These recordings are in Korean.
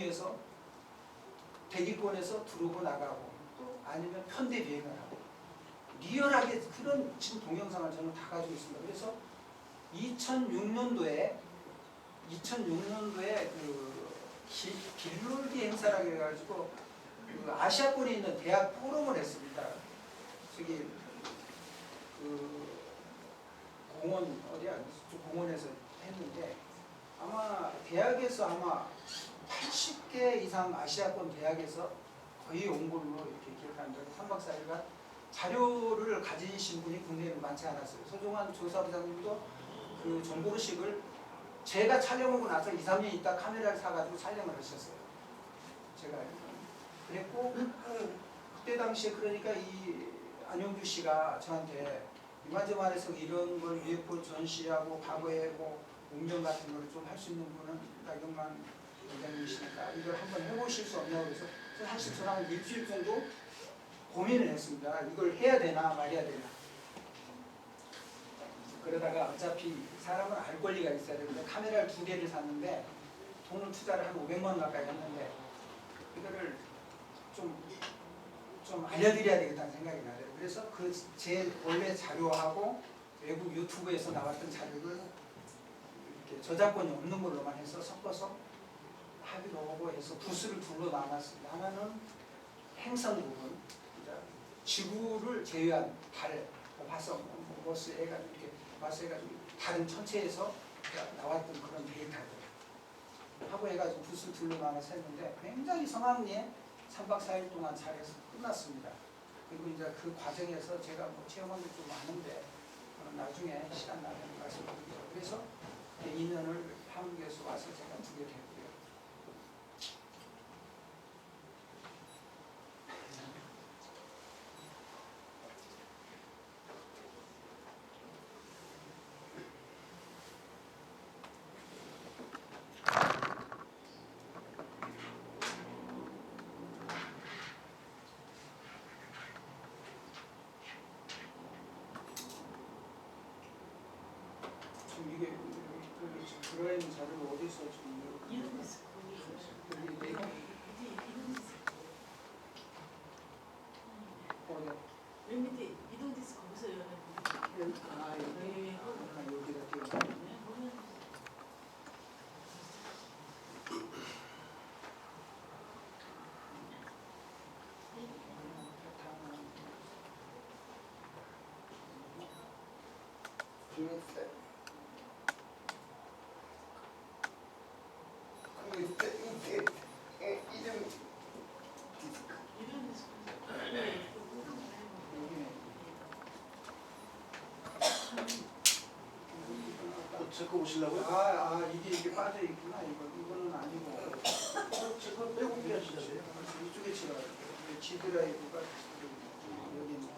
중에서 대기권에서 들어오고 나가고 또 아니면 편대 비행을 하고 리얼하게 그런 지금 동영상을 저는 다 가지고 있습니다. 그래서 2006년도에 그 빌롤기 행사라고 해가지고 그 아시아권에 있는 대학 포럼을 했습니다. 저기 그 공원 어디야? 공원에서 했는데 아마 대학에서 아마 80개 이상 아시아권 대학에서 거의 온 걸로 이렇게 기억합니다. 3박 4일간 자료를 가지신 분이 국내에는 많지 않았어요. 서종환 조사부장님도 그 정보식을 제가 촬영하고 나서 2, 3년 있다 카메라를 사가지고 촬영을 하셨어요. 제가 그랬고 그때 당시에 그러니까 이 안용규 씨가 저한테 이만저만해서 이런 걸 UFO 전시하고 과거에 뭐 운명 같은 걸 좀 할 수 있는 분은 나경만 원장님이시니까 이걸 한번 해보실 수 없냐고 그래서 사실 저랑 일주일 정도 고민을 했습니다. 이걸 해야 되나 말해야 되나. 그러다가 어차피 사람은 알 권리가 있어야 되는데 카메라를 2대를 샀는데 돈을 투자를 한 500만 원 가까이 했는데 이거를 좀 알려드려야 되겠다는 생각이 나요. 그래서 그 제 원래 자료하고 외국 유튜브에서 나왔던 자료를 이렇게 저작권이 없는 걸로만 해서 섞어서 합의를 하고 해서 부스를 둘로 나눴습니다. 하나는 행성 부분, 지구를 제외한 달, 화성, 모스 해가지고 이렇게 마스 해가지고 다른 천체에서 나왔던 그런 데이터들 하고 해가지고 부스를 둘로 나눠서 했는데 굉장히 성황리에 3박 4일 동안 잘해서 끝났습니다. 그리고 이제 그 과정에서 제가 뭐 체험한 게 좀 많은데 나중에 시간 나면 말씀드리죠. 그래서 인연을 한국에서 와서 제가 두게 됐고요. 이게 들어있는 자료를 어디서 좀 이런 데서 여기 내가 맨 밑에 이동 디스크 거기서 열어요. 여기다 띄워. 제거 오시려고요? 이게 빠져 있구나. 이거는 아니고. 제거 빼고 필요하시다고요? 이쪽에 지나가요. G 드라이브가 여기 있네.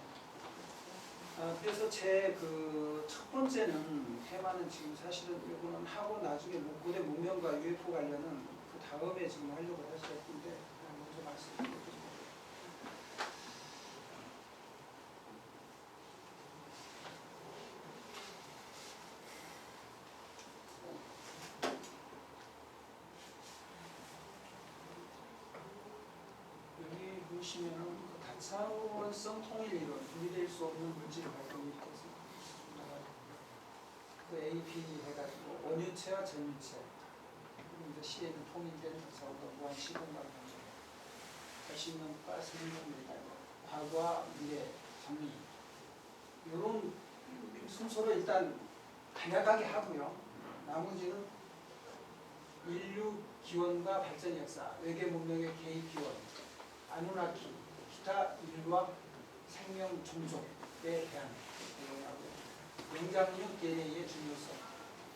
그래서 제 그 첫 번째는 테마는 지금 사실은 이거는 하고 나중에 고대 문명과 UFO 관련은 그 다음에 지금 하려고 하셨는데 먼저 말씀드릴게요. 여기 보시면은 그 다차원성 통일 이론, 분리될 수 없는 물질 발동이 이렇게 있습니다. 그 AP 해가지고 원유체와 전유체, 그리고 이제 시에는 통일된 서로 무한 시공간 할 수 있는 가스 능력입니다. 과거와 미래, 정리 이런 순서로 일단 간략하게 하고요. 나머지는 인류 기원과 발전 역사, 외계 문명의 개입 기원, 아누나키, 기타 인류학 생명 종족에 대한 영장력 DNA의 중요성,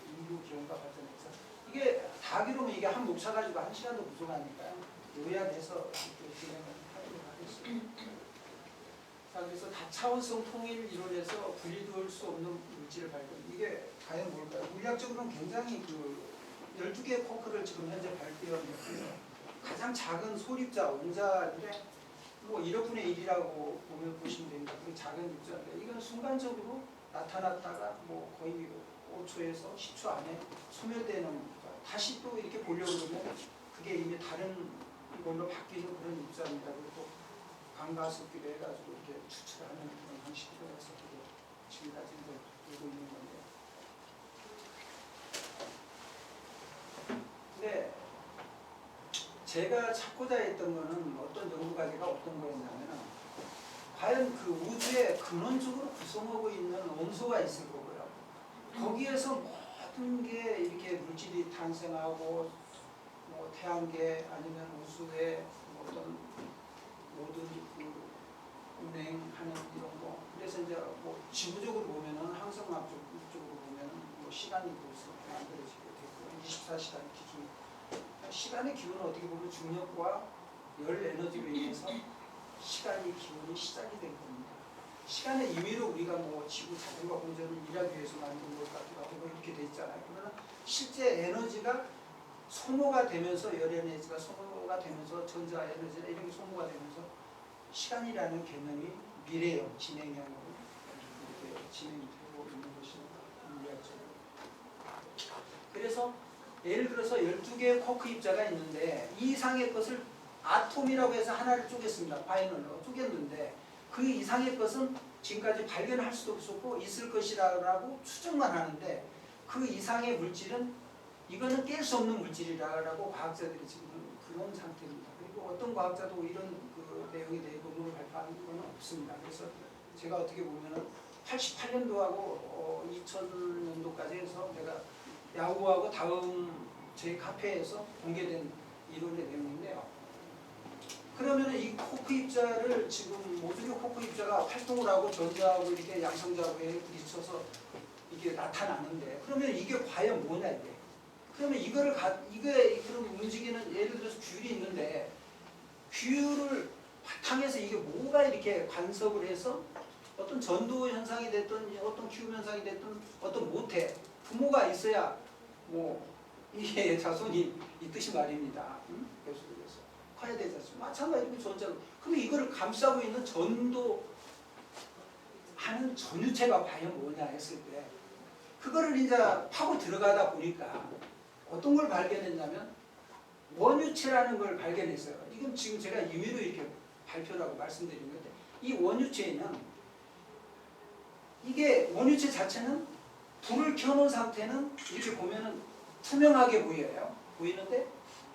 인류 기원과 발전 역사. 이게 다 기록면 이게 한 목차 가지고 1시간도 부족하니까요. 요약해서 진행을 하도록 하겠습니다. 자, 그래서 다차원성 통일 이론에서 분리될 수 없는 물질을 발견. 이게 과연 뭘까요? 물리학적으로는 굉장히 그 12개의 쿼크를 지금 현재 발표했고요. 가장 작은 소립자, 옹자인데 뭐 1억분의 1이라고 보시면 됩니다. 그 작은 입자인데 이건 순간적으로 나타났다가 뭐 거의 5초에서 10초 안에 소멸되는 겁니다. 다시 또 이렇게 보려고 그러면 그게 이미 다른 걸로 바뀌는 그런 입자입니다. 그리고 또 광가습기로 해가지고 이렇게 추출하는 그런 방식으로 해서 그게 지금까지 되고 있는 건데요. 근데 제가 찾고자 했던 거는 어떤 연구 과제가 어떤 거였냐면은 과연 그 우주에 근원적으로 구성하고 있는 원소가 있을 거고요. 거기에서 모든 게 이렇게 물질이 탄생하고 뭐 태양계 아니면 우주의 어떤 모든 그 운행하는 이런 거. 그래서 이제 뭐 지구적으로 보면은 항성학 쪽으로 보면은 뭐 시간이 벌써 만들어지게 됐고 24시간 기준. 시간의 기운은 어떻게 보면 중력과 열 에너지로 인해서 시간의 기운이 시작이 된 겁니다. 시간의 임의로 우리가 뭐 지구 자전거 공전을 일하기 위해서 만든 것 같기도 하고 뭐 이렇게 돼 있잖아요. 그러나 실제 에너지가 소모가 되면서 열 에너지가 소모가 되면서 전자 에너지나 이런 게 소모가 되면서 시간이라는 개념이 미래형, 진행형으로 이렇게 진행되고 있는 것입니다. 물리학적으로. 그래서 예를 들어서 12개의 쿼크 입자가 있는데 이 이상의 것을 아톰이라고 해서 하나를 쪼갰습니다. 바이널로 쪼갰는데 그 이상의 것은 지금까지 발견할 수도 없었고 있을 것이라고 추정만 하는데 그 이상의 물질은 이거는 깰 수 없는 물질이라고 과학자들이 지금 그런 상태입니다. 그리고 어떤 과학자도 이런 그 내용에 대해 논문을 발표하는 건 없습니다. 그래서 제가 어떻게 보면은 88년도하고 2000년도까지 해서 내가 야후하고 다음 제 카페에서 공개된 이론의 내용인데요. 그러면 이 쿼크 입자를 지금 모두의 쿼크 입자가 활동을 하고 전자하고 이렇게 양성자하고 부딪혀서 이게 나타나는데 그러면 이게 과연 뭐냐 이게? 그러면 이게 그럼 움직이는 예를 들어서 균이 있는데 균을 바탕에서 이게 뭐가 이렇게 간섭을 해서 어떤 전도 현상이 됐든 어떤 기후 현상이 됐든 어떤 모태 부모가 있어야 뭐 이게 자손이 있듯이 말입니다. 그래서 커야 되지 않습니까? 마찬가지로 전자. 그럼 이거를 감싸고 있는 전도하는 전유체가 과연 뭐냐 했을 때 그거를 이제 파고 들어가다 보니까 어떤 걸 발견했냐면 원유체라는 걸 발견했어요. 이건 지금 제가 임의로 이렇게 발표라고 말씀드린 건데 이 원유체에는 이게 원유체 자체는 불을 켜놓은 상태는 이렇게 보면은 투명하게 보이는데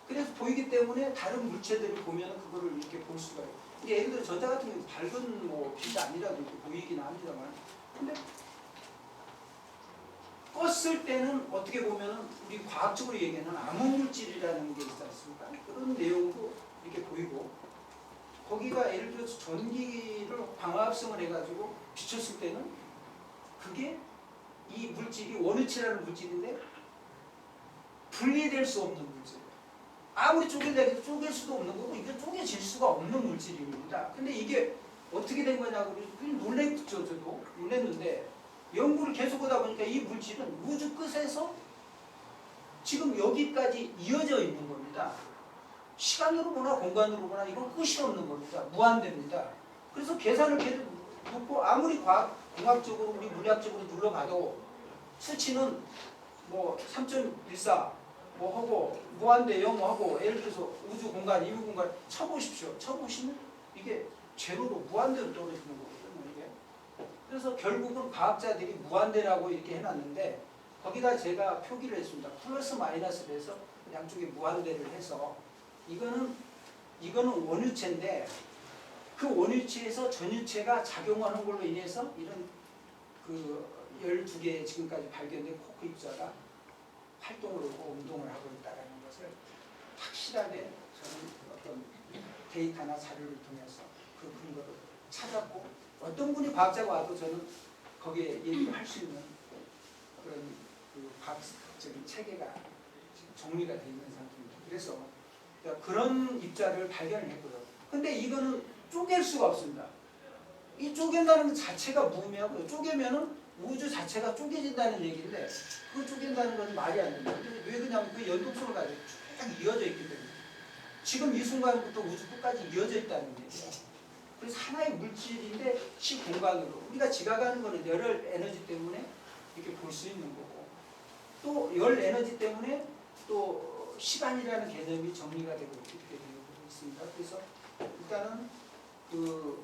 그래서 보이기 때문에 다른 물체들을 보면은 그거를 이렇게 볼 수가 있어요. 이게 예를 들어 전자 같은 경우 밝은 뭐 빛이 아니라도 이렇게 보이긴 합니다만 근데 껐을 때는 어떻게 보면은 우리 과학적으로 얘기하는 암흑물질이라는 게 있지 않습니까? 그런 내용도 이렇게 보이고 거기가 예를 들어서 전기를 광합성을 해가지고 비췄을 때는 그게 이 물질이 원유체라는 물질인데 분리될 수 없는 물질. 아무리 쪼개려 해도 쪼갤 수도 없는 거고 이게 쪼개질 수가 없는 물질입니다. 근데 이게 어떻게 된 거냐고 그냥 놀랬죠. 저도 놀랬는데 연구를 계속하다 보니까 이 물질은 우주 끝에서 지금 여기까지 이어져 있는 겁니다. 시간으로 보나 공간으로 보나 이건 끝이 없는 겁니다. 무한대입니다. 그래서 계산을 계속 놓고 아무리 공학적으로 우리 물리학적으로 눌러봐도 수치는 뭐 3.14 뭐 하고 무한대 0 하고 예를 들어서 우주 공간, 이유 공간 쳐보십시오. 쳐보시면 이게 제로로 무한대로 떨어지는 거거든요. 이게. 그래서 결국은 과학자들이 무한대라고 이렇게 해놨는데 거기다 제가 표기를 했습니다. 플러스 마이너스를 해서 양쪽에 무한대를 해서 이거는 원유체인데 그 원유체에서 전유체가 작용하는 걸로 인해서 이런 그 12개의 지금까지 발견된 쿼크 입자가 활동을 하고 운동을 하고 있다는 것을 확실하게 저는 어떤 데이터나 자료를 통해서 그 근거를 찾았고 어떤 분이 과학자가 와도 저는 거기에 얘기를 할 수 있는 그런 그 과학적인 체계가 지금 정리가 되어 있는 상태입니다. 그래서 그런 입자를 발견을 했고요. 근데 이거는 쪼갤 수가 없습니다. 이 쪼갠다는 것 자체가 무의미하고요. 쪼개면은 우주 자체가 쪼개진다는 얘기인데 그거 쪼갠다는 건 말이 안 됩니다. 왜 그러냐면 그 연동성을 가지고 쭉 이어져 있기 때문에 지금 이 순간부터 우주 끝까지 이어져 있다는 얘기예요. 그래서 하나의 물질인데 시공간으로 우리가 지각하는 거는 열 에너지 때문에 이렇게 볼 수 있는 거고 또 열 에너지 때문에 또 시간이라는 개념이 정리가 되고 이렇게 되고 있습니다. 그래서 일단은 그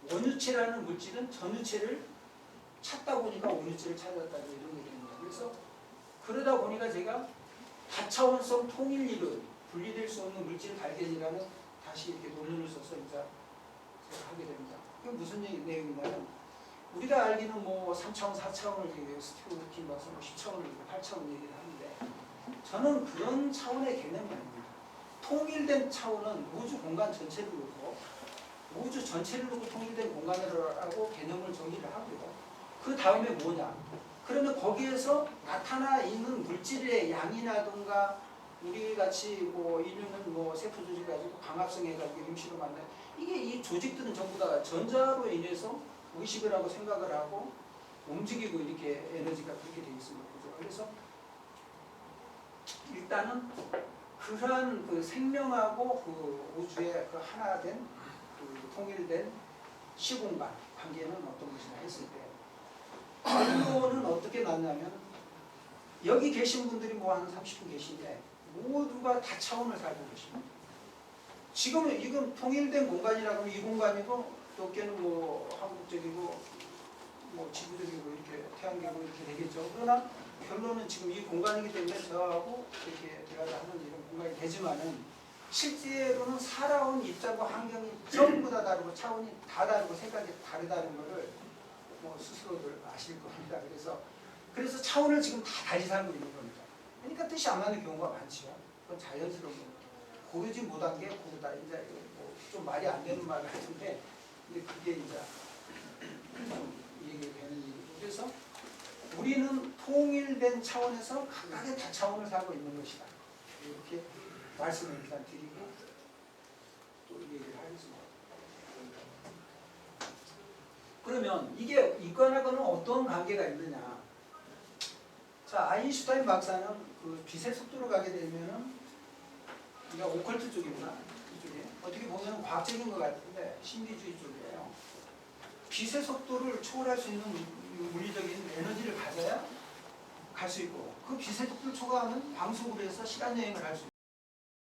원유체라는 물질은 전유체를 찾다 보니까 원유체를 찾았다 이런 얘기입니다. 그래서 그러다 보니까 제가 다차원성 통일이론, 분리될 수 없는 물질 발견이라는 다시 이렇게 논문을 써서 이제 제가 하게 됩니다. 그게 무슨 내용이냐면 우리가 알기는 뭐 3차원, 4차원을 얘기해요. 스티븐 호킹 박사 뭐 10차원을 얘기하고 8차원 얘기를 하는데 저는 그런 차원의 개념이 아닙니다. 통일된 차원은 우주 공간 전체를 놓고 우주 전체를 놓고 통일된 공간이라고 개념을 정의를 하고요. 그 다음에 뭐냐? 그러면 거기에서 나타나 있는 물질의 양이라든가 우리 같이 뭐 인류는 뭐 세포 조직 가지고 광합성해 가지고 임시로 만든 이게 이 조직들은 전부 다 전자로 인해서 의식을 하고 생각을 하고 움직이고 이렇게 에너지가 그렇게 되어 있습니다. 그래서 일단은 그러한 그 생명하고 그 우주의 그 하나된 그 통일된 시공간 관계는 어떤 것이냐 했을 때 이거는 어떻게 났냐면 여기 계신 분들이 뭐 한 30분 계신데 모두가 다 차원을 살고 계십니다. 지금은 이건 통일된 공간이라고 하면 이 공간이고 여기는 뭐 한국적이고 뭐 지구적이고 이렇게 태양계고 이렇게 되겠죠. 그러나 결론은 지금 이 공간이기 때문에 저하고 이렇게 대화를 하는 이런 공간이 되지만은 실제로는 살아온 입장과 환경이 전부 다 다르고 차원이 다 다르고 색깔이 다르다는 것을 뭐 스스로들 아실 겁니다. 그래서 차원을 지금 다 달리 살고 있는 겁니다. 그러니까 뜻이 안 맞는 경우가 많죠. 그건 자연스러운 겁니다. 고르지 못한 게 고르다. 이제 뭐좀 말이 안 되는 말 같은데, 근데 그게 이제 좀 얘기되는 일이고. 그래서 우리는 통일된 차원에서 각각의 다차원을 살고 있는 것이다. 이렇게 말씀을 일단 드리고 또 얘기를 하겠습니다. 그러면 이게 이거하고는 어떤 관계가 있느냐? 자, 아인슈타인 박사는 그 빛의 속도로 가게 되면은 이게 오컬트 쪽이구나. 이쪽에 어떻게 보면 과학적인 것 같은데 신비주의 쪽이에요. 빛의 속도를 초월할 수 있는 물리적인 에너지를 가져야 갈 수 있고 그 빛의 속도를 초과하는 방속으로 해서 시간 여행을 할 수 있고